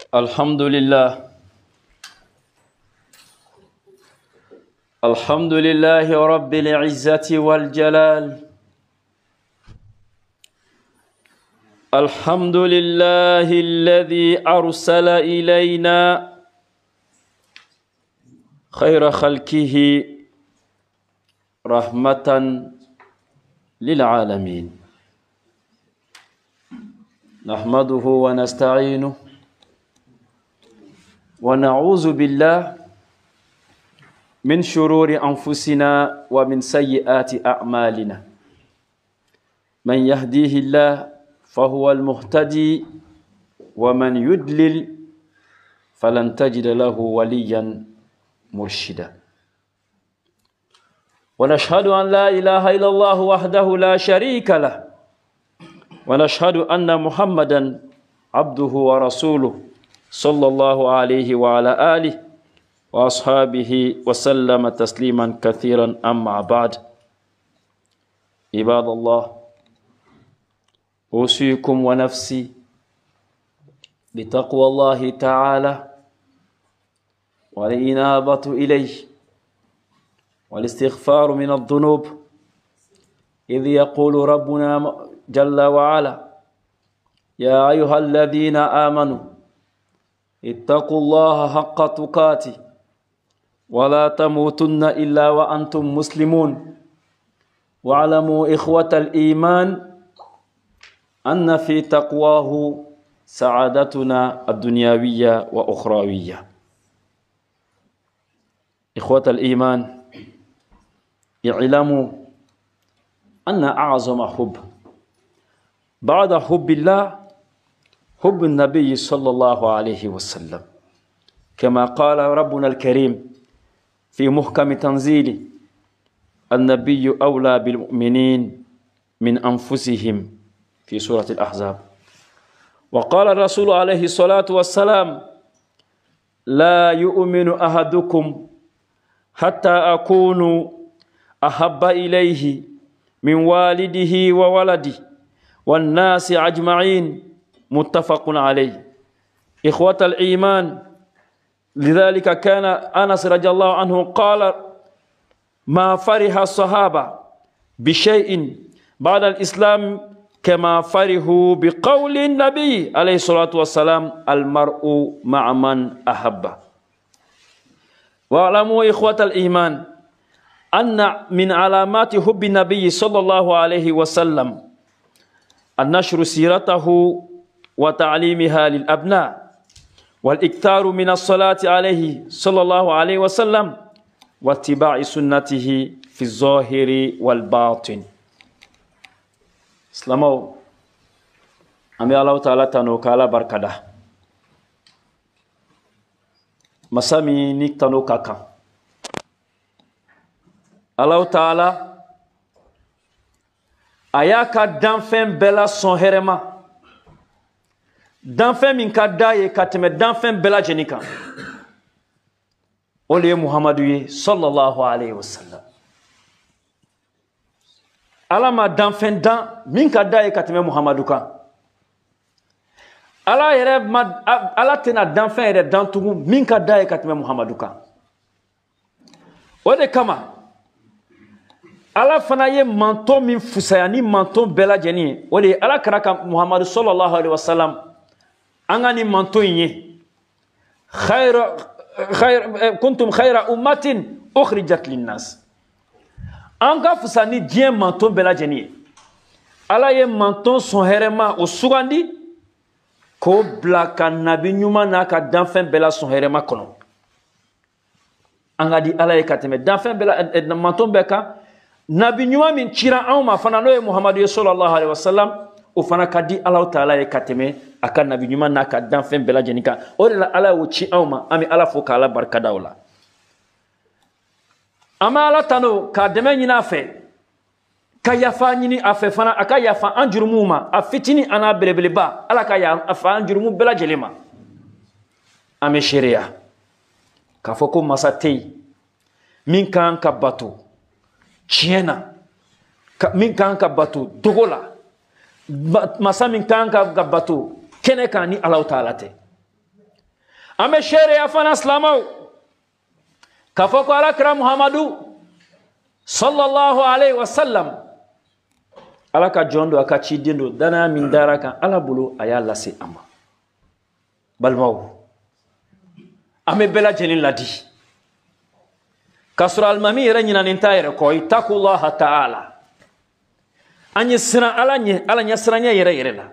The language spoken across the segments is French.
الحمد لله. الحمد لله رب العزة والجلال. الحمد لله الذي أرسل إلينا خير خلقه رحمة للعالمين. نحمده ونستعينه ونعوذ بالله من شرور أنفسنا ومن سيئات أعمالنا. من يهديه الله فهو المهتدي ومن يضلل فلن تجد له وليا مرشدا. ونشهد أن لا إله إلا الله وحده لا شريك له، ونشهد أن محمدا عبده ورسوله صلى الله عليه وعلى آله وأصحابه وسلم تسليما كثيرا. أما بعد، عباد الله، أوصيكم ونفسي بتقوى الله تعالى والإنابة إليه والاستغفار من الذنوب، إذ يقول ربنا جل وعلا: يا أيها الذين آمنوا اتقوا الله حق تقاته ولا تموتن إلا وأنتم مسلمون. واعلموا إخوة الإيمان أن في تقواه سعادتنا الدنيوية وأخروية. إخوة الإيمان، اعلموا أن أعظم حب بعد حب الله حب النبي صلى الله عليه وسلم، كما قال ربنا الكريم في محكم تنزيله: النبي أولى بالمؤمنين من أنفسهم، في سورة الأحزاب. وقال الرسول عليه الصلاة والسلام: لا يؤمن أحدكم حتى أكون أحب إليه من والده وولده والناس أجمعين، متفق عليه. إخوة الإيمان، لذلك كان أنس رضي الله عنه قال: ما فرح الصحابة بشيء بعد الإسلام كما فرحوا بقول النبي عليه الصلاة والسلام: المرء مع من أحب. واعلموا إخوة الإيمان أن من علامات حب النبي صلى الله عليه وسلم النشر سيرته وتعليمها للأبناء، والإكثار من الصلاة عليه صلى الله عليه وسلم، واتباع سنته في الظاهر والباطن. اسلامو أمي الله تعالى تنوكالا بركده مسامي نيك تنوكاكا الله تعالى أياكا دانفن بلا سنهرما danfɛn min ka d'a ye ka tɛmɛ danfɛn bɛɛ lajɛlen kan, o de ye Muhamadu ye sallallahu alayhi wa sallam. Ala ma danfɛn dan min ka d'a ye ka tɛmɛ Muhamadu kan. Ala tɛna danfɛn yɛrɛ dan tugun min ka d'a ye ka tɛmɛ Muhamadu kan. O de kama Ala fana ye manton min fusaya ni manton bɛɛ lajɛlen ye, o de ye Ala kira ka Muhamadu sallallahu alayhi wa sallam. Angani mantoye kuntum khayra ummatin ukhrijat linnas. Anga fusani dien manton bela jeni. Ala ye manton son herema o sugandi ko blaka nabi nyuma na ka danfen bela son herema kono. Anga di ala ye kateme danfen bela manton beka nabi nyuma min chira awma fana no ye Muhammadu sallallahu alaihi wasallam o fana kadi Allah taala ye kateme akan nabi nyuma na ka danfen bela jenika. O de la ala wo chi awma ami ala fo ka ala barka dawla. Ama ala tano ka deme nyina fe ka yafa nyini afe fana aka yafa anjurumuma afitini ana belebeleba ala ka yafa anjurumu bela jelema ame sharia ka foko masatei min kan ka bato chiena min kan ka bato dogola masa min kan ka bato kene kan ni Allah taala te ame shere ya fana silamɛw k'a fɔ ko alakira Muhamadu sallallahu alayhi wa sallam ala ka jɔn don a ka ciden don danaya min dara kan ala bolo a y'a lase a ma balimaw an bɛ bɛɛ lajɛlen ladi k'a sɔrɔ alimami yɛrɛ ɲinanen t'a yɛrɛ kɔ itakulaha ta'ala an ye siran ala ɲɛ siranya yɛrɛ yɛrɛ la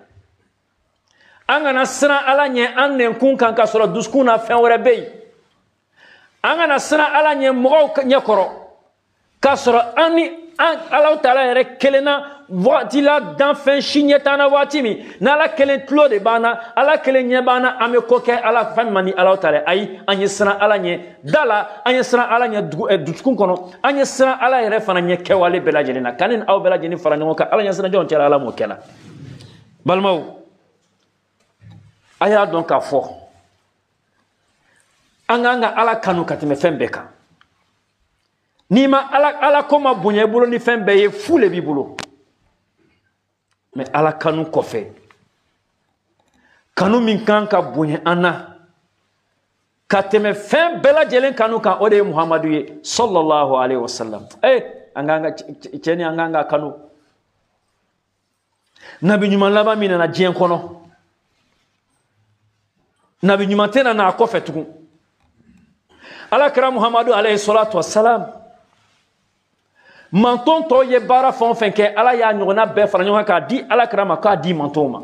an kana siran ala ɲɛ an nɛnkun kan k'a sɔrɔ dusukun na fɛn wɛrɛ bɛ yen an kana siran ala ɲɛ mɔgɔw ɲɛkɔrɔ k'a sɔrɔ an ni ala taala yɛrɛ kelen na waati la danfɛn si ɲɛ t'an na waati min n'ala kelen tulo de b'an na ala kelen ɲɛ b'an na an bɛ ko kɛ ala fɛn min man di ala taala ayi an ye siran ala ɲɛ da la an ye siran ala ɲɛ dusukun kɔnɔ an ye siran ala yɛrɛ fana ɲɛ kɛwale bɛɛ lajɛlen na kan ni aw bɛɛ lajɛlen fara ɲɔgɔn kan ala ɲɛ siran jɔn cɛla ala m'o kɛ la balimaw a y'a dɔn k'a fɔ an k'an ka ala kanu ka tɛmɛ fɛn bɛɛ kan n'i ma ala ko ma bonya i bolo ni fɛn bɛɛ ye fu le b'i bolo mais ala kanu kɔfɛ kanu min kan ka bonya an na ka tɛmɛ fɛn bɛɛ lajɛlen kanu kan o de ye Muhamadu ye sallallahu alayhi wa sallam an k'an ka cɛ ni an k'an ka kanu nabi ɲuman laban min nana diɲɛ kɔnɔ nabi ɲuman tɛ na n'a kɔfɛ tugun alakira Muhamadu alayhi salatu wa salam manton tɔw ye baara fɛn o fɛn kɛ ala y'a ɲɔgɔnna bɛɛ fara ɲɔgɔn kan k'a di alakira ma k'a di mantonw ma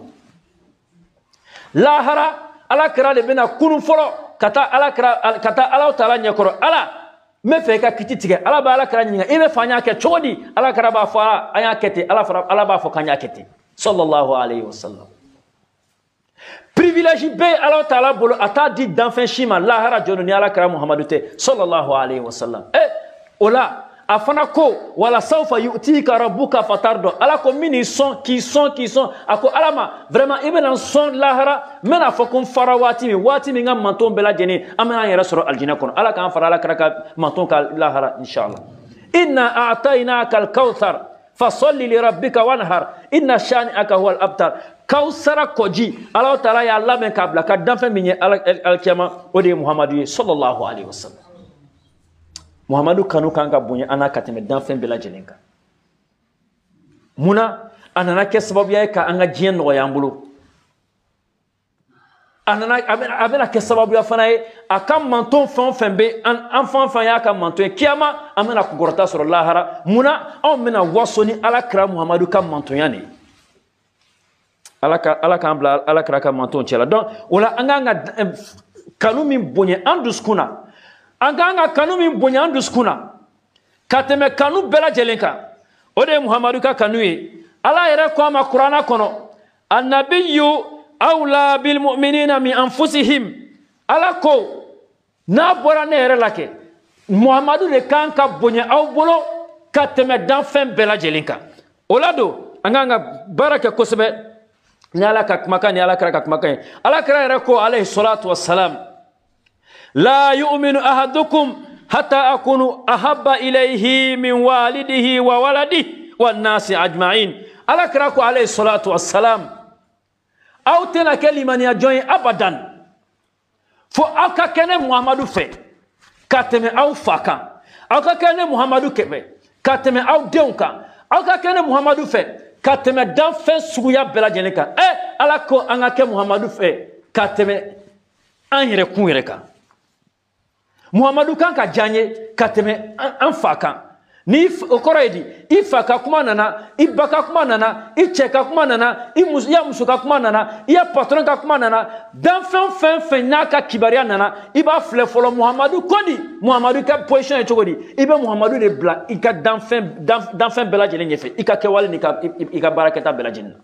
lahara alakira de bɛna kunun fɔlɔ ka taa ala taala ɲɛkɔrɔ ala n bɛ fɛ i ka kiti tigɛ ala bɛ alakira ɲininka i bɛ fɛ an y'a kɛ cogo di alakira b'a fɔ an y'a kɛ ten ala b'a fɔ k'an y'a kɛ ten sallallahu alayhi wa sallam privilège bɛ ye ala taala bolo a t'a di danfɛn si ma lahara jɔn ni alakira Muhamadu tɛ sallallahu alayhi wa sallam o la a fana ko wala sawfa yu'tika rabbuka fatarda ala ko min sɔn k'i sɔn a ko ala ma vraiment i bɛna sɔn lahara n bɛna fɔ ko n fara waati min ka manton bɛɛ lajɛlen an bɛna an yɛrɛ sɔrɔ alijinɛ kɔnɔ ala k'an fara alakira ka manton ka lahara inshallah inna a'tainaka al-kawthar fasalli li rabbika wanhar inna shani'aka huwa al-abtar kawsara koji ala taala y'a labɛn k'a bila ka danfɛn min ye alikiyama o de ye Muhamadu ye sallallahu alayhi wa sallam Muhamadu kanu kan ka bonya an na ka tɛmɛ danfɛn bɛɛ lajɛlen kan munna a nana kɛ sababuya ye ka an ka diɲɛ nɔgɔya an bolo a bɛna kɛ sababuya fana ye a ka manton fɛn o fɛn bɛ an fɛn o fɛn y'a ka manton ye kiyama an bɛna kɔkɔrɔta sɔrɔ lahara munna anw bɛna waso ni alakira Muhamadu ka mantonya de ye ala k'an bila alakira ka manton cɛla donc o la an k'an ka kanu min bonya an dusukun na an k'an ka kanu min bonya an dusukun na ka tɛmɛ kanu bɛɛ lajɛlen kan o de ye Muhamadu ka kanu ye ala yɛrɛ ko a ma kuranna kɔnɔ annabiyu awla bil mu'minina min anfusihim ala ko n'a bɔra ne yɛrɛ la kɛ Muhamadu de kan ka bonya aw bolo ka tɛmɛ danfɛn bɛɛ lajɛlen kan o la don an k'an ka baara kɛ kosɛbɛ ni ala ka kumakan ni alakira ka kumakan ye alakira yɛrɛ ko alayhi salatu wassalam la yu'minu ahadukum hatta akunu ahabba ilayhi min walidihi wa waladihi wan nasi ajma'in alakira ko alayhi salatu wassalam aw tɛna kɛ limaniya jɔn ye abadan fo aw ka kɛ ne Muhamadu fɛ ka tɛmɛ aw fa kan aw ka kɛ ne Muhamadu fɛ ka tɛmɛ aw denw kan aw ka kɛ ne Muhamadu fɛ ka tɛmɛ danfɛn suguya bɛɛ lajɛlen kan ala ko an ka kɛ Muhamadu fɛ ka tɛmɛ an yɛrɛ kun yɛrɛ kan Muhamadu kan ka diya n ye ka tɛmɛ an fa kan ni o kɔrɔ ye di i fa ka kuma nana i ba ka kuma nana i cɛ ka kuma nana i ya muso ka kuma nana i ya patron ka kuma nana danfɛn fɛn fɛn n'a ka kibariya nana i b'a filɛ fɔlɔ Muhamadu ko di Muhamadu ka position ye cogo di i bɛ Muhamadu de bila i ka danfɛn bɛɛ lajɛlen ɲɛfɛ i ka kɛwale ni i ka baarakɛta bɛɛ lajɛlen na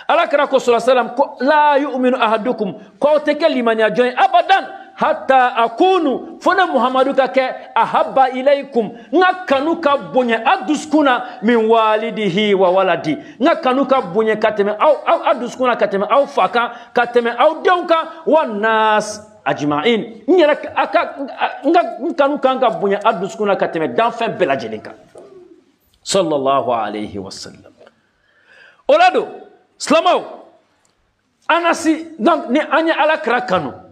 alakira ko sallallahu alaihi wasallam ko la yu'minu ahadukum ko aw tɛ kɛ limaniya jɔn ye abadan hatta akunu fo ne Muhamadu ka kɛ ahabba ilaykum nga kanu ka bonya a dusukuna min walidihi wa waladi nga kanu ka bonya ka tɛmɛ aw dusukuna ka tɛmɛ aw fa kan ka tɛmɛ aw denw kan wa nas ajma'in n yɛrɛ n kanu kan ka bonya a dusukuna ka tɛmɛ danfɛn bɛɛ lajɛlen kan sallallahu alayhi wa sallam o la don silamaw an ka si donc ni an ye alakira kanu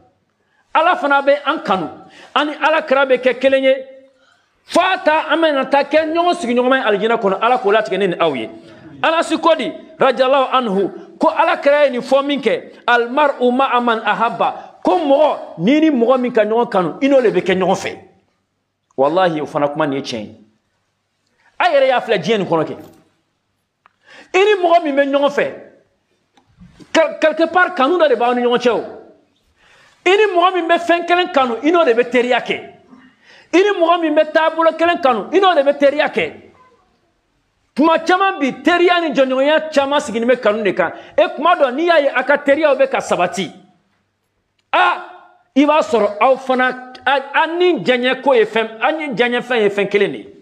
ala fana be an kanu ani ala kira be kɛ kelen ye fata amena ta kɛ ɲɔgɔn sigi ɲɔgɔn aljina kono ala ko latigɛ ni aw ye Anas kodi radiyallahu anhu ko ala kira ni fɔ min kɛ almar'u ma'a man ahabba ko mɔgɔ ni mɔgɔ min ka ɲɔgɔn kanu ino le be kɛ ɲɔgɔn fɛ wallahi o fana kuma ni tiɲɛ a yɛrɛ y'a filɛ diɲɛ nin kɔnɔ kɛ ini mɔgɔ min bɛ ɲɔgɔn fɛ quelque part kanu dɔ de b'aw ni ɲɔgɔn cɛ o ini mɔgɔ min bɛ fɛn kelen kanu ino de bɛ teriya kɛ ini mɔgɔ min bɛ taabolo kelen kanu ino de bɛ teriya kɛ kuma caman bi teriya ni jɔnɲɔgɔnya caman sigini bɛ kanu de kan kuma dɔ n'i y'a ye a ka teriyaw bɛ ka sabati i b'a sɔrɔ aw fana an ni diɲɛ ko ye fɛn an ni diɲɛ fɛn ye fɛn kelen de ye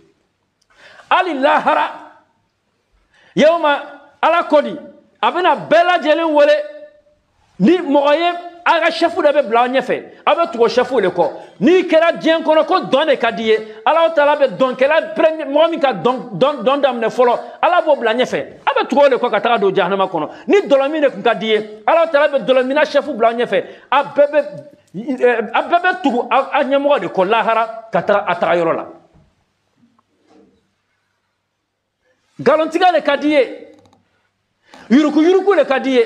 hali lahara yawma ala kodi a bɛna bɛɛ lajɛlen wele ni mɔgɔ ye a ka chef dɔ bɛ bila aw ɲɛfɛ aw bɛ tugu chef de kɔ n'i kɛra diɲɛ kɔnɔ ko dɔn de ka di ye ala taala bɛ dɔnkɛla mɔgɔ min ka dɔn daminɛ fɔlɔ ala b'o bila ɲɛfɛ aw bɛ tugu o de kɔ ka taga don jahanama kɔnɔ ni dɔlɔmin de tun ka di ye ala taala bɛ dɔlɔmina chef bila aw ɲɛfɛ a bɛɛ bɛ tugu a ɲɛmɔgɔ de kɔ lahara ka taga a taga yɔrɔ la nkalontigiya de ka di ye yuruku yuruku de ka di ye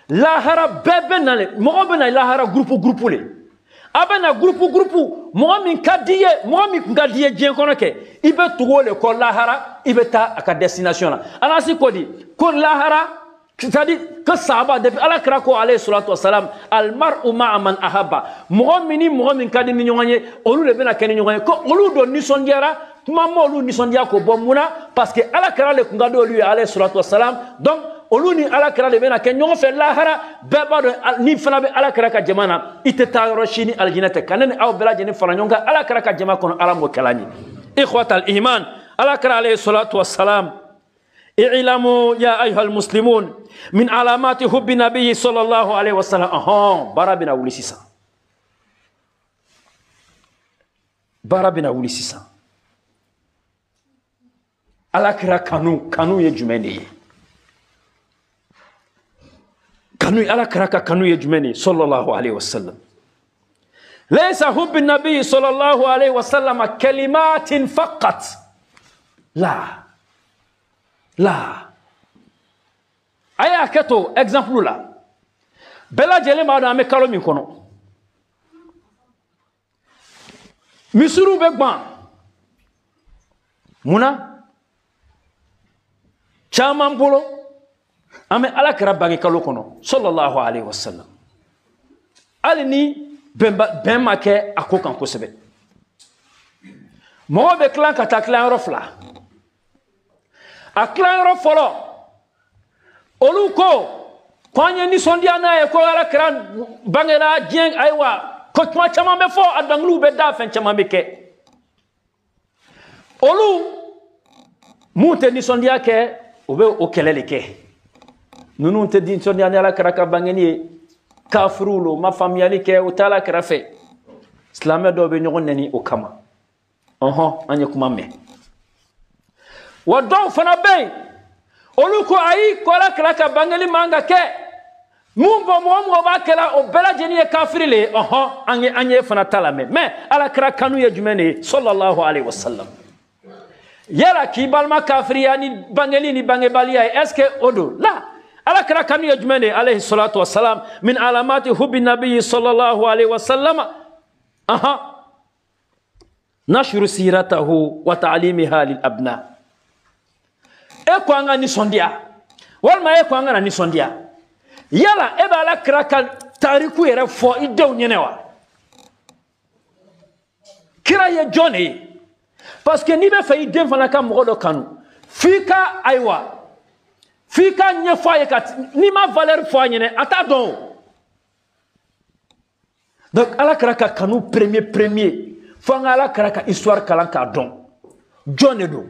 lahara bɛɛ bɛ na le mɔgɔ bɛ na lahara gurupu le a bɛ na gurupu mɔgɔ min ka di ye mɔgɔ min kun ka di ye diɲɛ kɔnɔ kɛ i bɛ tugu o le kɔ lahara i bɛ taa a ka destination la Anasi ko di ko lahara c'est-à-dire que sahaba depuis ala kira ko alayhi salatu wasalam almar'u ma'a man ahabba mɔgɔ min ni mɔgɔ min ka di ni ɲɔgɔn ye olu de bɛna kɛ ni ɲɔgɔn ye ko olu dɔ nisɔndiyara kuma ma olu nisɔndiya ko bɔ mun na parce que ala kira le kun ka di olu ye alayhi salatu wasalam donc olu ni ala kira de bɛna kɛ ɲɔgɔn fɛ lahara bɛɛ b'a dɔn ni fana bɛ ala kira ka jama na i tɛ taa yɔrɔ si ni aljinɛ tɛ ka ne ni aw bɛɛ lajɛlen fara ɲɔgɔn kan ala kira ka jama kɔnɔ ala m'o kɛla an ye ikhwatal iman ala kira alayhi salatu wasalam i'lamu ya ayyuhal muslimun min alamati hubbi nabiyyi sallallahu alayhi wa sallam bara bɛna wuli sisan bara bɛna wuli sisan ala kira kanu ye jumɛn de ye kanu ala kira ka kanu ye jumɛn de ye sallallahu alayhi wa sallam laysa hubbi nabiyyi sallallahu alayhi wa sallam kalimatin faqat la a y'a kɛ to exemple la bɛɛ lajɛlen b'a dɔn an bɛ kalo min kɔnɔ misiriw bɛ gan mun na caman bolo an bɛ ala kira bange kalo kɔnɔ sallallahu alayhi wa sallam hali ni bɛn ma kɛ a ko kan kosɛbɛ mɔgɔ bɛ tilan ka taa tilan yɔrɔ fila a tilan yɔrɔ fɔlɔ olu ko an ye nisɔndiya n'a ye ko ala kira bangera diɲɛ ayiwa ko kuma caman bɛ fɔ a dɔnkiliw bɛ da fɛn caman bɛ kɛ olu mun tɛ nisɔndiya kɛ u bɛ o kɛlɛ de kɛ ninnu tɛ nisɔndiya ni ala kira ka bangeni ye kafiriw lo ma faamuyali kɛ u tɛ ala kira fɛ silamɛ dɔw bɛ ɲɔgɔn nɛni o kama an ye kuma mɛn wa dɔw fana bɛ yen olu ko ayi ko ala kira ka bangeli man ka kɛ mun bɔ mɔgɔ b'a kɛla o bɛɛ lajɛlen ye kafiri le ye an ye fana ta lamɛn mais ala kira kanu ye jumɛn de ye sallallahu alayhi wa sallam yala k'i balima kafiriya ni bangeli ni bangebaliya ye est ce que o don la ala kira kanu ye jumɛn de ye alayhi salatu wa salam min alamati hubbi nabiyyi sallallahu alayhi wa sallam nashru siratahu wa ta'limiha lil abna e ko an ka nisɔndiya walima e ko an kana nisɔndiya yala e bɛ ala kira ka tariku yɛrɛ fɔ i denw ɲɛnɛ wa kira ye jɔn de ye parce que n'i bɛ fɛ i den fana ka mɔgɔ dɔ kanu f'i ka ayiwa f'i ka ɲɛfɔ a ye n'i ma valeur fɔ a ɲɛna a t'a dɔn o donc ala kira ka kanu premier fo an ka ala kira ka histoire kalan k'a dɔn jɔn de don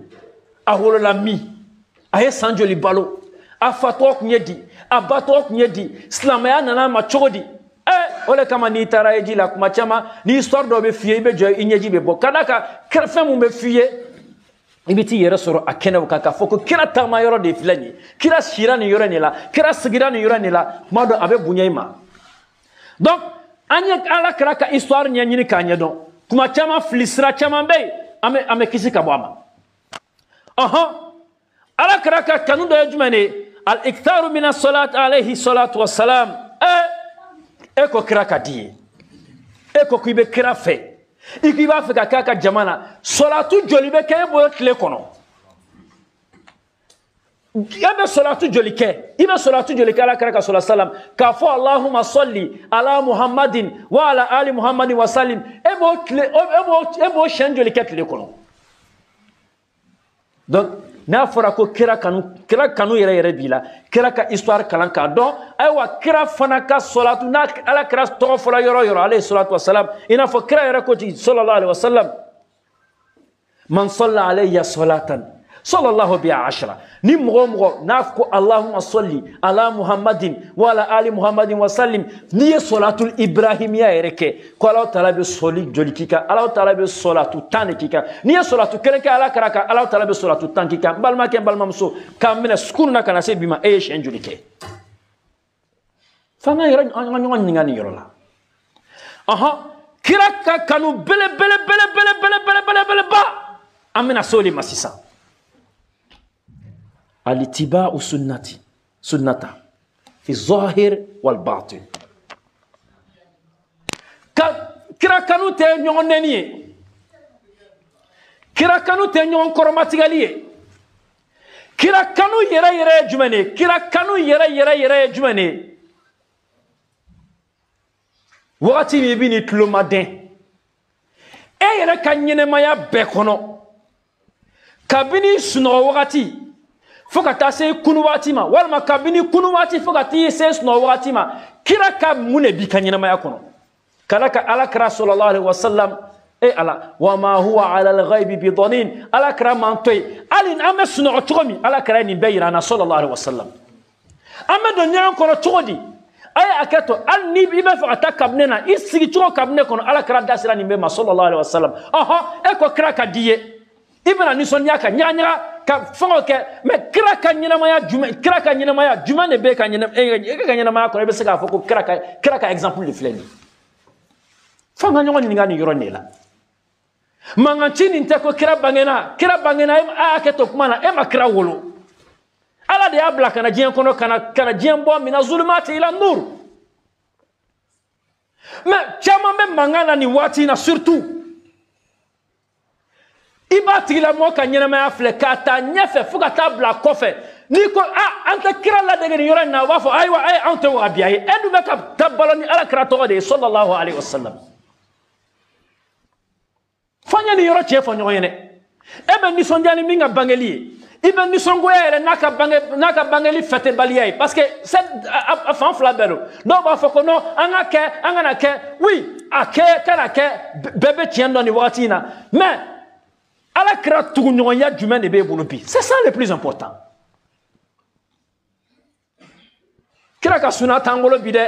a wolola min a ye san joli balo a fa tɔgɔ tun ye di a ba tɔgɔ tun ye di silamɛya nana ma cogo di o le kama n'i taara eji la kuma caman ni histoire dɔ bɛ f'i ye i bɛ jɔ i ɲɛji bɛ bɔ ka d'a kan fɛn mun bɛ f'i ye i bɛ t'i yɛrɛ sɔrɔ a kɛnɛw kan k'a fɔ ko kira taama yɔrɔ de filɛ nin ye kira sira nin yɔrɔ nin la kira sigira nin yɔrɔ nin la kuma dɔ a bɛ bonya i ma donc Anya ala kraka histoire nya nyini kanya don. Kuma chama flisra chama be ame kisi kabwama. Aha. Ala kraka kanu do jumane al-iktharu min as-salat alayhi salatu wassalam. Eko kraka di. Eko kibe krafe. Ikiba fe kaka jamana salatu jolibe kay bo kle kono. Ibe salatu jolike ibe salatu jolike ala karaka sallam ka fo Allahumma salli ala Muhammadin wa ala ali Muhammadin wa sallim ebo shan jolike kle kono. Donc na fora ko kira kanu yere bila kira ka histoire kalan ka don aywa kira fana ka salatu na ala kira to fola yoro alayhi salatu wassalam ina fo kira yere ko ti sallallahu alayhi wasallam man salla alayya salatan sallallahu biha 10 ni mgo nafko Allahumma salli ala Muhammadin wa ala ali Muhammadin wa sallim ni salatul ibrahimiyya yereke ko Allah taala be soli jolikika Allah taala be salatu tanikika ni salatu kerenka ala karaka Allah taala be salatu tankika balma ken balma muso kamina sukuna kana se bima e shen jolike fanga yoro anyo ngani yoro la aha kiraka kanu bele ba amina soli masisa الاتباع سنة في الظاهر والباطن كرا كانوا تنيون نني كرا كانوا تنيون كرماتيغاليه كرا كانوا يرى جماني كرا كانوا يرى جماني وقتي بيبيني تلومادين اي يرى كان ينما يا بكونو كابيني سنو وقتي Fokata se kunuwati ma walma kabini kunuwati fokati se sno wati ma kira ka mune bi kanyina ma yakono kalaka ala kra sallallahu alaihi wasallam e ala wa ma huwa ala al-ghaib bi dhanin ala kra mantoy alin amesno otomi ala kra ni bayira na sallallahu alaihi wasallam amedo nyan kono togodi ay akato al ni bi be fokata kabnena isigi to kabne kono ala kra dasira ni be ma sallallahu alaihi wasallam aha e ko kra ka diye ibna ni son yaka nyanya ka fongo ke me kira ka nyina maya juma ne be ka nyina maya ko be se ka foko kira ka exemple de fleni fonga nyongo ni ngani yoro nela manga chini nte ko kira bangena a ke to kuma na e ma kira wolo ala de abla kana jien kono kana jien bo mina zulumati ila nur me chama me mangana ni wati na surtout ibati la mo ka nyama ya fle kata nyefe fuka tabla kofe niko anta kira la de yora na wafo aywa ay anta wa biaye edu meka tabalani ala kira to de sallallahu alaihi wasallam fanya ni yora chefo nyoyene ebe ni sondiani minga bangeli ibe ni songo yere naka bangeli fete baliye parce que c'est afan flabelo do ba foko no anga na ke oui ake kana ke bebe tiendo ni watina mais ala kira tugu nyonya jumen de be bolobi c'est ça le plus important kira ka suna tangolo bide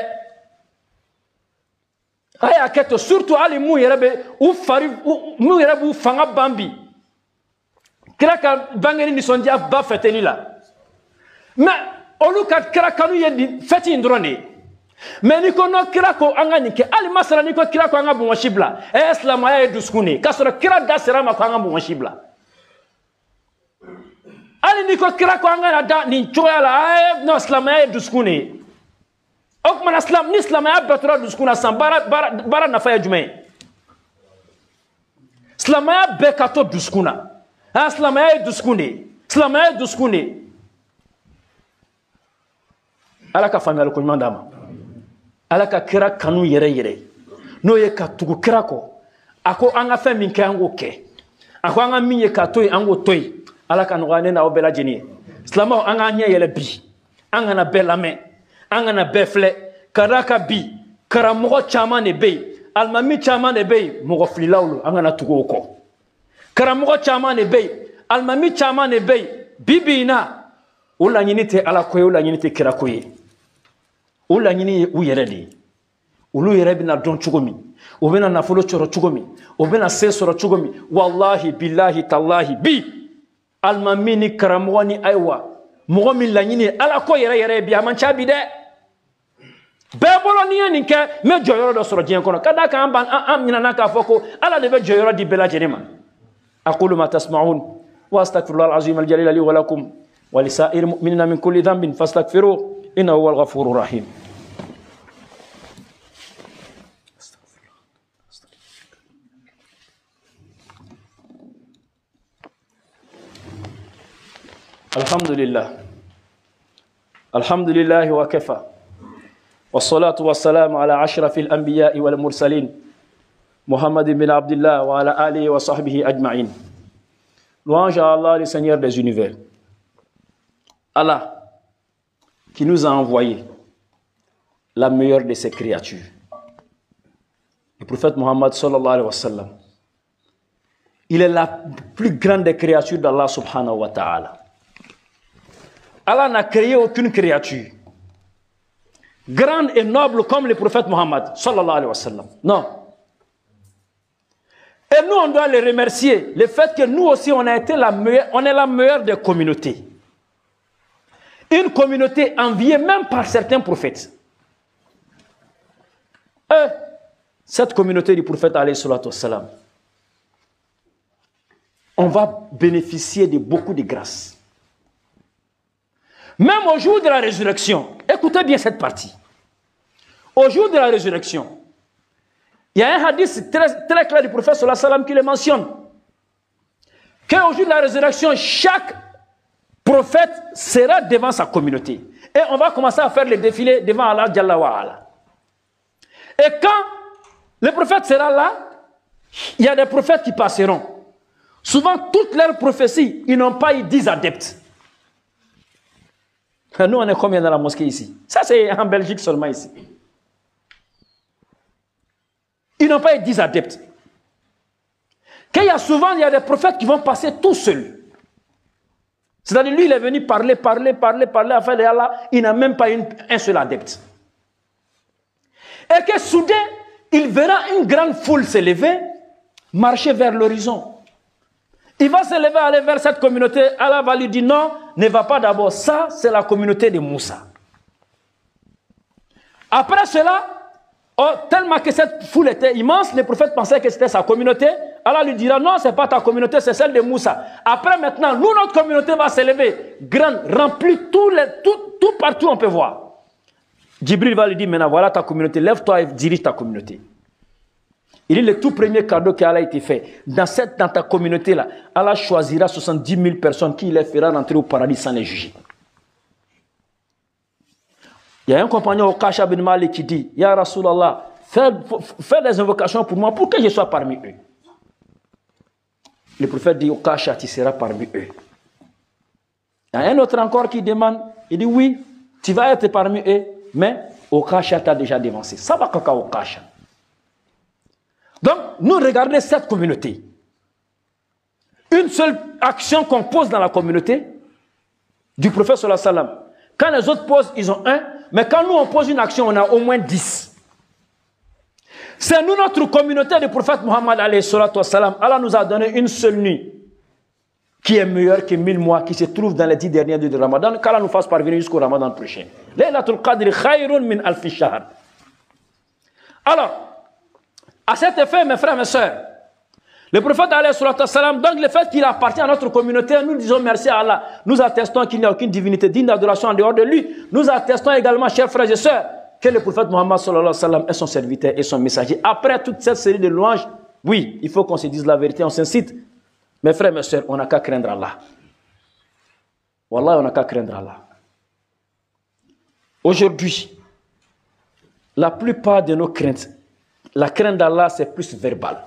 aya keto surtout ali mu yerebe u fari mu yerebe u fanga bambi kira ka bangeni ni sondia ba feteni la mais olu ka kira kanu yedi feti ndrone mais ni ko no kira ko anga nike ali masala ni ko kira ko anga bu washibla islam aya duskuni kasoro kira dasira ma ko anga bu washibla ali ni ko kira ko anga na da ni choyala no islam aya duskuni okman islam aya betra duskuna san bara na faya jume islam aya bekato duskuna islam aya duskuni ala ka famel ko mandama ala ka kira kanu yere no ye ka tugu kira ko ako anga fe min ke ango ke ako anga min ye ka toy ango toy ala ka no gane na obela jeni islamo anga nya yele bi anga na belame anga na befle karaka bi kara mo chama ne be almami chama ne be mo flilawlo anga na tugu ko kara mo chama ne be almami chama ne be bibina ula nyinite ala ko ula nyinite kira ko ye ula nyini u yeredi ulu yerebina don chugomi obena na folo choro chugomi obena sesoro chugomi wallahi billahi tallahi bi almamini karamwani aywa mogomi la nyini ala ko yere bi amancha bi de bebolo ni nin ke me joyoro do soro dien kono kada ka am nyina ka foko ala de be joyoro di bela jenema aqulu ma tasma'un wa astaghfirullah al-azim al-jalil li wa lakum wa li sa'ir mu'minina min kulli dhanbin fastaghfiruhu innahu huwal ghafurur rahim. الحمد لله وكفى والصلاة والسلام على أشرف الأنبياء والمرسلين محمد بن عبد الله وعلى آله وصحبه أجمعين. Louange à Allah, le Seigneur des univers. Allah qui nous a envoyé la meilleure de ses créatures. Le prophète Mohammed sallallahu alayhi wa sallam. Il est la plus grande des créatures d'Allah subhanahu wa ta'ala. Allah n'a créé aucune créature grande et noble comme le prophète Mohammed sallallahu alayhi wa sallam. Non. Et nous, on doit les remercier. Le fait que nous aussi, on est la meilleure des communautés. Une communauté enviée même par certains prophètes. Cette communauté du prophète alayhi salatu wa sallam, on va bénéficier de beaucoup de grâces. Même au jour de la résurrection, écoutez bien cette partie. Au jour de la résurrection, il y a un hadith très clair du prophète sallallahu alayhi wa sallam qui le mentionne. Qu'au jour de la résurrection, chaque prophète sera devant sa communauté. Et on va commencer à faire le défilé devant Allah Jalla wa Ala. Et quand le prophète sera là, il y a des prophètes qui passeront. Souvent, toutes leurs prophéties, ils n'ont pas eu 10 adeptes. Nous, on est combien dans la mosquée ici? Ça, c'est en Belgique seulement ici. Ils n'ont pas eu 10 adeptes. Qu'il y a souvent, il y a des prophètes qui vont passer tout seuls. C'est-à-dire, lui, il est venu parler, afin d'Allah, il n'a même pas un seul adepte. Et que soudain, il verra une grande foule s'élever, marcher vers l'horizon. Il va se lever, aller vers cette communauté. Allah va lui dire non, ne va pas d'abord. Ça, c'est la communauté de Moussa. Après cela, tellement que cette foule était immense, le prophète pensait que c'était sa communauté. Allah lui dira non, ce n'est pas ta communauté, c'est celle de Moussa. Après maintenant, nous, notre communauté va s'élever, grande, remplie, tout partout on peut voir. Djibril va lui dire maintenant, voilà ta communauté, lève-toi et dirige ta communauté. Il est le tout premier cadeau qui a été fait. Dans ta communauté-là, Allah choisira 70 000 personnes qui les fera rentrer au paradis sans les juger. Il y a un compagnon au Kasha bin Malik qui dit, Ya Rasulallah, fais des invocations pour moi pour que je sois parmi eux. Le prophète dit, au Kasha, tu seras parmi eux. Il y a un autre encore qui demande, il dit, oui, tu vas être parmi eux, mais au Kasha t'a déjà devancé. Ça va kaka au Kasha. Donc, nous regardons cette communauté. Une seule action qu'on pose dans la communauté du prophète sallallahu alayhi wa sallam. Quand les autres posent, ils ont un. Mais quand nous, on pose une action, on a au moins 10. C'est nous, notre communauté du prophète Mohammed alayhi salatu wa sallam. Allah nous a donné une seule nuit qui est meilleure que 1000 mois, qui se trouve dans les 10 derniers jours de Ramadan. Qu'Allah nous fasse parvenir jusqu'au Ramadan prochain. Laylatul Qadr khayrun min alfi shahr. Alors, à cet effet, mes frères et mes sœurs, le prophète alayhi salatu wa sallam, donc le fait qu'il appartient à notre communauté, nous disons merci à Allah. Nous attestons qu'il n'y a aucune divinité digne d'adoration en dehors de lui. Nous attestons également, chers frères et sœurs, que le prophète Mohammed sallallahu alayhi wa sallam est son serviteur et son messager. Après toute cette série de louanges, oui, il faut qu'on se dise la vérité, on s'incite. Mes frères et mes sœurs, on n'a qu'à craindre Allah. Wallah, on n'a qu'à craindre Allah. Aujourd'hui, la plupart de nos craintes, la crainte d'Allah, c'est plus verbal.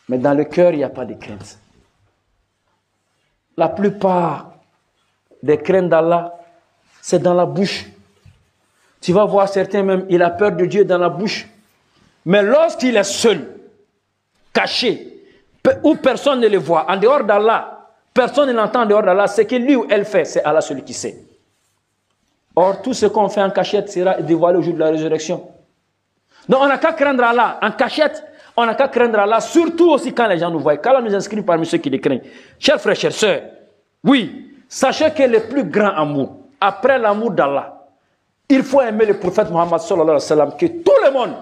Mais dans le cœur, il n'y a pas de crainte. La plupart des craintes d'Allah, c'est dans la bouche. Tu vas voir certains même, il a peur de Dieu dans la bouche. Mais lorsqu'il est seul, caché, où personne ne le voit, en dehors d'Allah, personne ne l'entend en dehors d'Allah, ce que lui ou elle fait, c'est Allah celui qui sait. Or, tout ce qu'on fait en cachette sera dévoilé au jour de la résurrection. Donc, on n'a qu'à craindre Allah en cachette, on n'a qu'à craindre Allah, surtout aussi quand les gens nous voient. Qu'Allah nous inscrit parmi ceux qui les craignent. Chers frères, chères sœurs, oui, sachez que le plus grand amour, après l'amour d'Allah, Il faut aimer le prophète Mohammed sallallahu alayhi wa sallam, que tout le monde,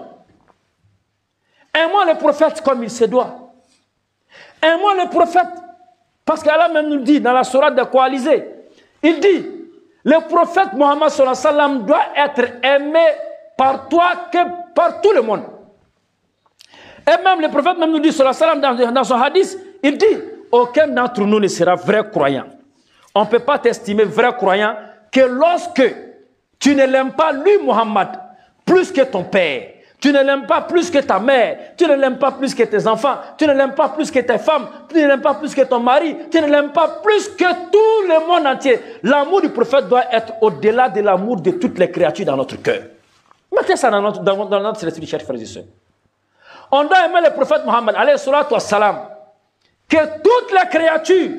aimons le prophète comme il se doit. Aimons le prophète, parce qu'Allah même nous dit dans la sourate des coalisés, il dit, le prophète Mohammed sallallahu alayhi wa sallam doit être aimé par toi que par tout le monde. Et même le prophète même nous dit sallallahu alayhi wa sallam dans son hadith, il dit, aucun d'entre nous ne sera vrai croyant. On ne peut pas t'estimer vrai croyant que lorsque tu ne l'aimes pas, lui, Mohammed, plus que ton père. Tu ne l'aimes pas plus que ta mère. Tu ne l'aimes pas plus que tes enfants. Tu ne l'aimes pas plus que tes femmes. Tu ne l'aimes pas plus que ton mari. Tu ne l'aimes pas plus que tout le monde entier. L'amour du prophète doit être au-delà de l'amour de toutes les créatures dans notre cœur. Mettez ça dans notre esprit, chers frères et sœurs. On doit aimer le prophète Mohammed, alayhi salatu wassalam, que toutes les créatures,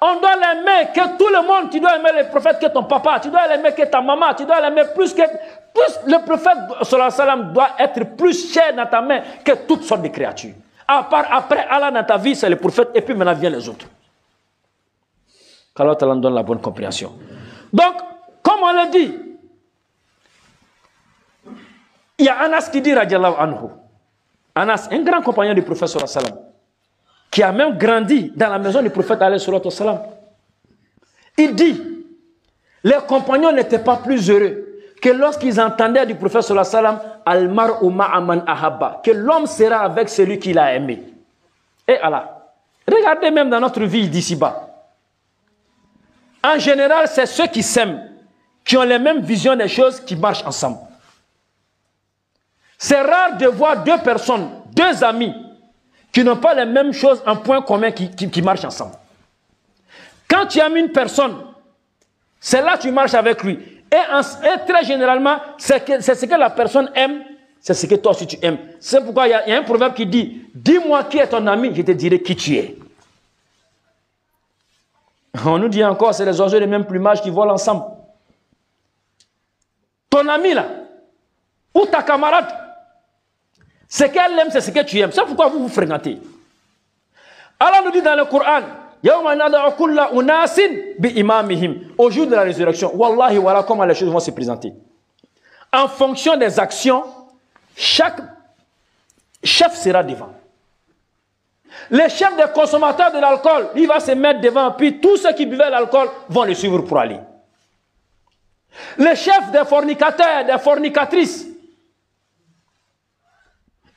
on doit l'aimer, que tout le monde, tu dois aimer le prophète que ton papa, tu dois l'aimer que ta maman, tu dois l'aimer plus que... le prophète sallallahu alayhi wa sallam doit être plus cher dans ta main que toutes sortes de créatures. Après Allah dans ta vie, c'est le prophète et puis maintenant viennent les autres. Qu'Allah t'en donne la bonne compréhension. Donc, comme on l'a dit, il y a Anas qui dit, radiallahu anhu, Anas, un grand compagnon du prophète sallallahu alayhi wa sallam, qui a même grandi dans la maison du prophète alayhi salatu wassalam. Il dit, les compagnons n'étaient pas plus heureux que lorsqu'ils entendaient du prophète sallallahu alayhi wa sallam, Al-mar'u ma'aman ahabba, que l'homme sera avec celui qu'il a aimé. Et Allah, regardez même dans notre vie d'ici-bas. En général, c'est ceux qui s'aiment, qui ont les mêmes visions des choses, qui marchent ensemble. C'est rare de voir deux personnes, deux amis, qui n'ont pas les mêmes choses, un point commun qui marchent ensemble. Quand tu aimes une personne, c'est là que tu marches avec lui. Et très généralement, c'est ce que la personne aime, c'est ce que toi aussi tu aimes. C'est pourquoi il y a un proverbe qui dit, dis-moi qui est ton ami, je te dirai qui tu es. On nous dit encore, c'est les oiseaux du même plumage qui volent ensemble. Ton ami là, ou ta camarade, ce qu'elle aime, c'est ce que tu aimes. C'est pourquoi vous vous fréquentez. Allah nous dit dans le Coran, au jour de la résurrection, Wallahi, voilà comment les choses vont se présenter. En fonction des actions, chaque chef sera devant. Le chef des consommateurs de l'alcool, il va se mettre devant, puis tous ceux qui buvaient l'alcool vont le suivre pour aller. Le chef des fornicateurs, des fornicatrices,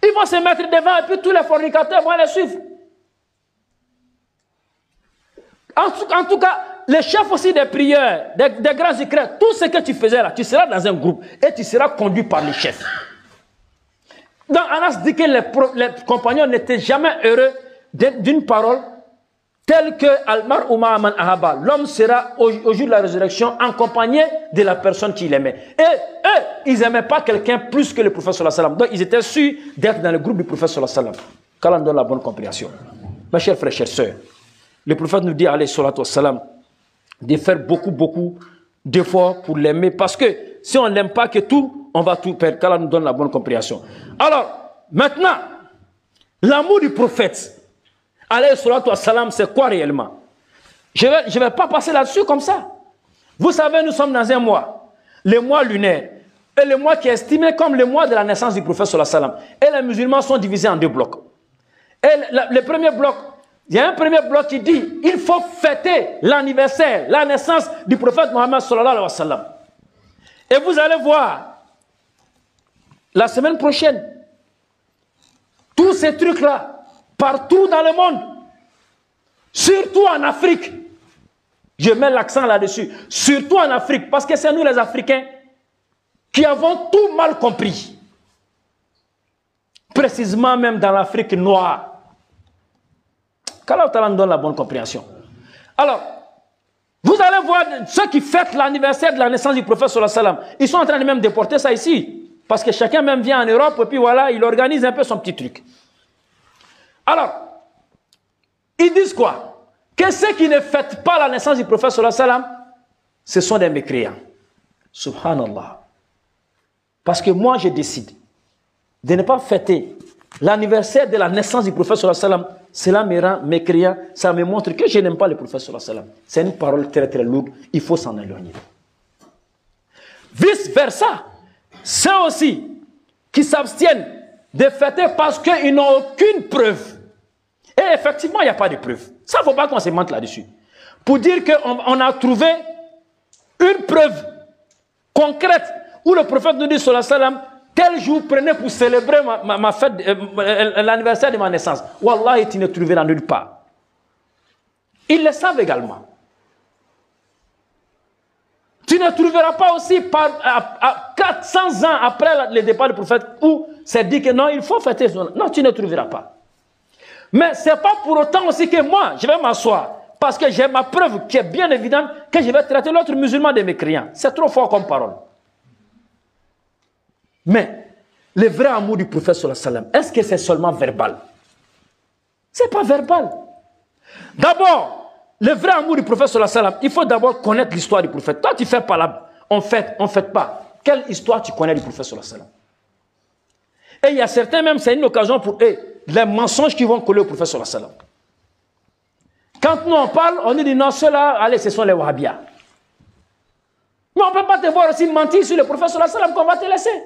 ils vont se mettre devant, et puis tous les fornicateurs vont les suivre. En tout cas, les chefs aussi des prières, des grands secrets, tout ce que tu faisais là, tu seras dans un groupe et tu seras conduit par les chefs. Donc Anas dit que les compagnons n'étaient jamais heureux d'une parole telle que Al-Mar Umaman Ahaba. L'homme sera au jour de la résurrection accompagné de la personne qu'il aimait. Et eux, ils n'aimaient pas quelqu'un plus que le prophète sallallahu alayhi wa sallam. Donc ils étaient sûrs d'être dans le groupe du prophète sallallahu alayhi wa sallam. Qu'Allah donne la bonne compréhension. Mes chers frères, chères sœurs, le prophète nous dit, alayhi salatu wassalam, de faire beaucoup d'efforts pour l'aimer. Parce que si on ne l'aime pas que tout, on va tout perdre. Qu'Allah nous donne la bonne compréhension. Alors, maintenant, l'amour du prophète, alayhi salatu wassalam, c'est quoi réellement? Je vais pas passer là-dessus comme ça. Vous savez, nous sommes dans un mois, le mois lunaire, et le mois qui est estimé comme le mois de la naissance du prophète sallallahu alayhi wa sallam. Et les musulmans sont divisés en deux blocs. Et le premier bloc, il y a un premier bloc qui dit, il faut fêter l'anniversaire, la naissance du prophète Mohammed sallallahu alayhi wa sallam. Et vous allez voir, la semaine prochaine, tous ces trucs-là, partout dans le monde, surtout en Afrique, je mets l'accent là-dessus, surtout en Afrique, parce que c'est nous les Africains qui avons tout mal compris. Précisément même dans l'Afrique noire. Qu'Allah donne la bonne compréhension. Alors, vous allez voir ceux qui fêtent l'anniversaire de la naissance du prophète sallallahu alayhi wa sallam, ils sont en train de même déporter ça ici. Parce que chacun même vient en Europe et puis voilà, il organise un peu son petit truc. Alors, ils disent quoi? Que ceux qui ne fêtent pas la naissance du prophète sallallahu alayhi wa sallam, ce sont des mécréants. Subhanallah. Parce que moi, je décide de ne pas fêter l'anniversaire de la naissance du prophète sallallahu alayhi wa sallam. Cela me rend mécréant, ça me montre que je n'aime pas le prophète sallallahu alayhi wa sallam. C'est une parole très très lourde, il faut s'en éloigner. Vice-versa, ceux aussi qui s'abstiennent de fêter parce qu'ils n'ont aucune preuve. Et effectivement, il n'y a pas de preuve. Ça, il ne faut pas qu'on se mente là-dessus. Pour dire qu'on a trouvé une preuve concrète où le prophète nous dit, sallallahu alayhi wa sallam, tel jour prenez pour célébrer ma fête, l'anniversaire de ma naissance. Wallahi, tu ne trouveras nulle part. Ils le savent également. Tu ne trouveras pas aussi à 400 ans après le départ du prophète où c'est dit que non, il faut fêter son... Non, tu ne trouveras pas. Mais ce n'est pas pour autant aussi que moi, je vais m'asseoir parce que j'ai ma preuve qui est bien évidente que je vais traiter l'autre musulman de mécréant. C'est trop fort comme parole. Mais le vrai amour du prophète sallallahu alayhi wa sallam, est-ce que c'est seulement verbal? Ce n'est pas verbal. D'abord, le vrai amour du prophète sallallahu alayhi wa sallam, il faut d'abord connaître l'histoire du prophète. Toi, tu fais pas là, on fait pas. Quelle histoire tu connais du prophète sallallahu alayhi wa sallam? Et il y a certains même, c'est une occasion pour eux, les mensonges qui vont coller au prophète sallallahu alayhi wa sallam. Quand nous on parle, on dit non, ceux-là, allez, ce sont les wahhabiyas. Mais on ne peut pas te voir aussi mentir sur le prophète sallallahu alayhi wa sallam qu'on va te laisser.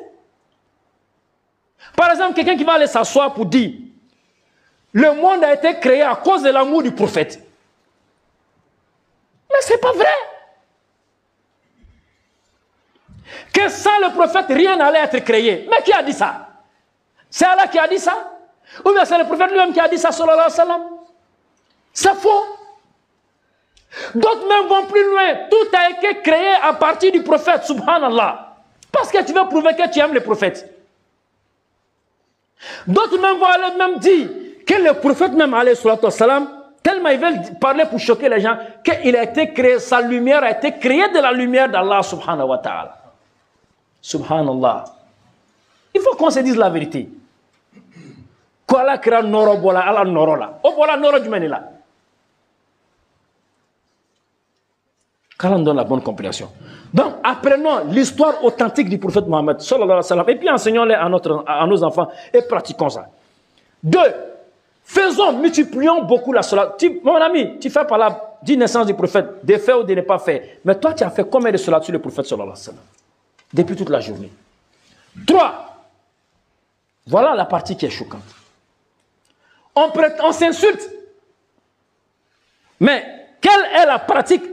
Par exemple, quelqu'un qui va aller s'asseoir pour dire le monde a été créé à cause de l'amour du prophète. Mais ce n'est pas vrai. Que sans le prophète, rien n'allait être créé. Mais qui a dit ça? C'est Allah qui a dit ça? Ou bien c'est le prophète lui-même qui a dit ça, sallallahu alayhi wa sallam? C'est faux. D'autres même vont plus loin. Tout a été créé à partir du prophète, subhanallah. Parce que tu veux prouver que tu aimes le prophète. D'autres même vont aller même dire que le prophète même, alayhi salatu wa salam, tellement ils veulent parler pour choquer les gens, qu'il a été créé, sa lumière a été créée de la lumière d'Allah subhanahu wa ta'ala. Subhanallah. Il faut qu'on se dise la vérité. Qu'Allah créa Noro Bola, Allah Noro là. Oh voilà Noro du là. Qu'Allah nous donne la bonne compréhension. Donc, apprenons l'histoire authentique du prophète Mohammed sallallahu alayhi wa sallam et puis enseignons-les à nos enfants et pratiquons ça. 2. Multiplions beaucoup la salat. Mon ami, tu fais par la naissance du prophète, de faire ou de ne pas faire. Mais toi, tu as fait combien de salat sur le prophète sallallahu alayhi wa sallam? Depuis toute la journée. 3. Voilà la partie qui est choquante. On s'insulte. Mais quelle est la pratique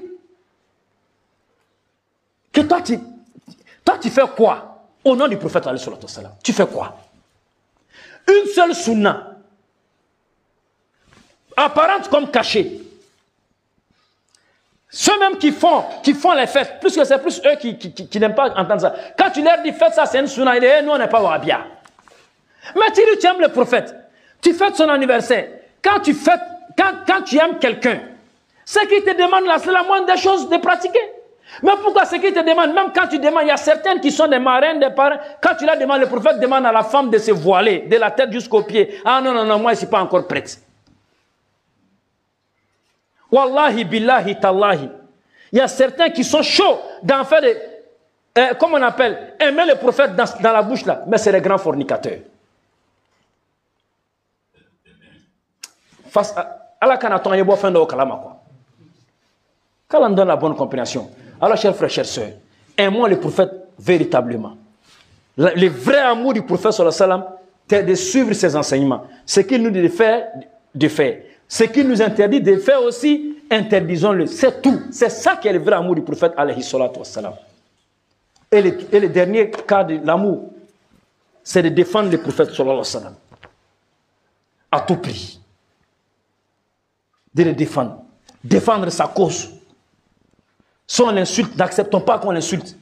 que toi tu fais quoi au nom du prophète alayhi salatu wa sallam? Tu fais quoi? Une seule sunna apparente comme cachée. Ceux-mêmes qui font les fêtes, plus que c'est plus eux qui n'aiment pas entendre ça. Quand tu leur dis faites ça, c'est une sunna, ils disent nous on n'est pas wahhabia. Mais tu aimes le prophète, tu fêtes son anniversaire. Quand tu aimes quelqu'un, ce qui te demande là, c'est la moindre des choses de pratiquer. Mais pourquoi ce qui te demande, même quand tu demandes, il y a certaines qui sont des marraines, des parents, quand tu leur demandes, le prophète demande à la femme de se voiler, de la tête jusqu'aux pieds. Ah non, moi je ne suis pas encore prête. Wallahi, billahi, tallahi. Il y a certains qui sont chauds d'en faire des... comment on appelle? Aimer le prophète dans la bouche là. Mais c'est les grands fornicateurs. Face à la canaton, il y a beau fin de Okalama quoi. Quand on donne la bonne compréhension. Alors, chers frères, chers sœurs, aimons le prophète véritablement. Le vrai amour du prophète, sallallahu alayhi wa sallam, c'est de suivre ses enseignements. Ce qu'il nous dit de faire, de faire. Ce qu'il nous interdit de faire aussi, interdisons-le. C'est tout. C'est ça qui est le vrai amour du prophète, alayhi salatu wa sallam. Et le dernier cas de l'amour, c'est de défendre le prophète, sallallahu alayhi wa sallam. À tout prix. De le défendre. Défendre sa cause. Si on l'insulte, n'acceptons pas qu'on l'insulte.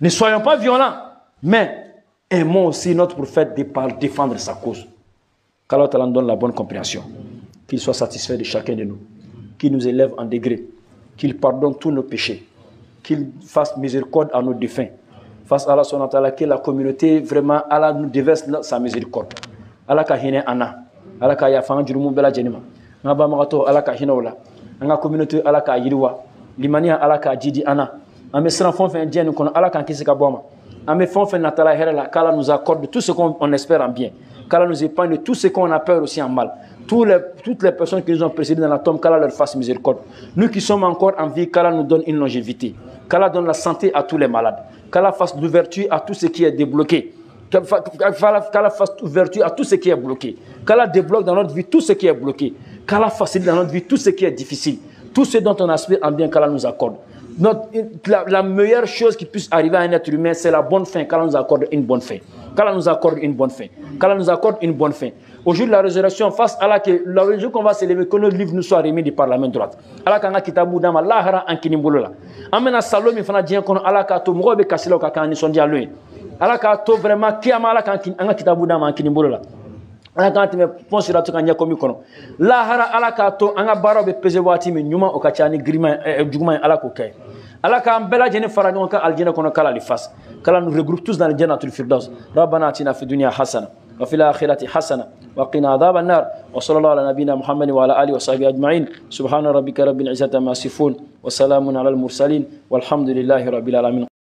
Ne soyons pas violents, mais aimons aussi notre prophète de défendre sa cause. Qu'Allah nous donne la bonne compréhension. Qu'il soit satisfait de chacun de nous. Qu'il nous élève en degré. Qu'il pardonne tous nos péchés. Qu'il fasse miséricorde à nos défunts. Face à Allah subhanahu wa ta'ala, que la communauté vraiment, Allah nous déverse sa miséricorde. Allah ka hine ana. Allah ka yafan jurumu bela jenima. Ngaba magato Allah ka hine wala. Nga communauté Allah ka yiriwa. Limania ala ka jidi ana. Ame sera fon fait indien qu'on ala kan kisi ka boma. Ame fon fait natala herela qu'Allah nous accorde tout ce qu'on espère en bien. Qu'Allah nous épargne de tout ce qu'on a peur aussi en mal. Toutes les personnes qui nous ont précédés dans la tombe, qu'Allah leur fasse miséricorde. Nous qui sommes encore en vie, qu'Allah nous donne une longévité. Qu'Allah donne la santé à tous les malades. qu'Allah fasse l'ouverture à tout ce qui est débloqué. Qu'Allah fasse ouverture à tout ce qui est bloqué. Qu'Allah débloque dans notre vie tout ce qui est bloqué. Qu'Allah facilite dans notre vie tout ce qui est difficile. Tout ce dont on aspire en bien qu'Allah nous accorde. La meilleure chose qui puisse arriver à un être humain, c'est la bonne fin. Qu'Allah nous accorde une bonne fin. Qu'Allah nous accorde une bonne fin. Qu'Allah nous accorde une bonne fin. Au jour de la résurrection, face à Allah, le jour qu'on va s'élever, que notre livre nous soit remis du Parlement droite. Allah kanga kitabu dama lahara ankinimbolola. Amena salomi fana dien kono Allah ka to mogo be kasila ka kan ni sondia loin. Allah ka to vraiment kiyama Allah kan anga kitabu dama ankinimbolola. Allah ka teme ponsira to kan yakomi kono. Lahara Allah ka to anga baro be pese wati mi nyuma o ka chani grima juguma Allah ko kay. Allah ka ambela jeni farajon ka aljina kono kala li fas. Kala nous regroupe tous dans le jannatul firdaus. Rabbana atina fid dunya hasana wa fil akhirati hasana وقنا عذاب النار وصلى الله على نبينا محمد وعلى آله وصحبه أجمعين سبحان ربك رب العزة عما يصفون وسلام على المرسلين والحمد لله رب العالمين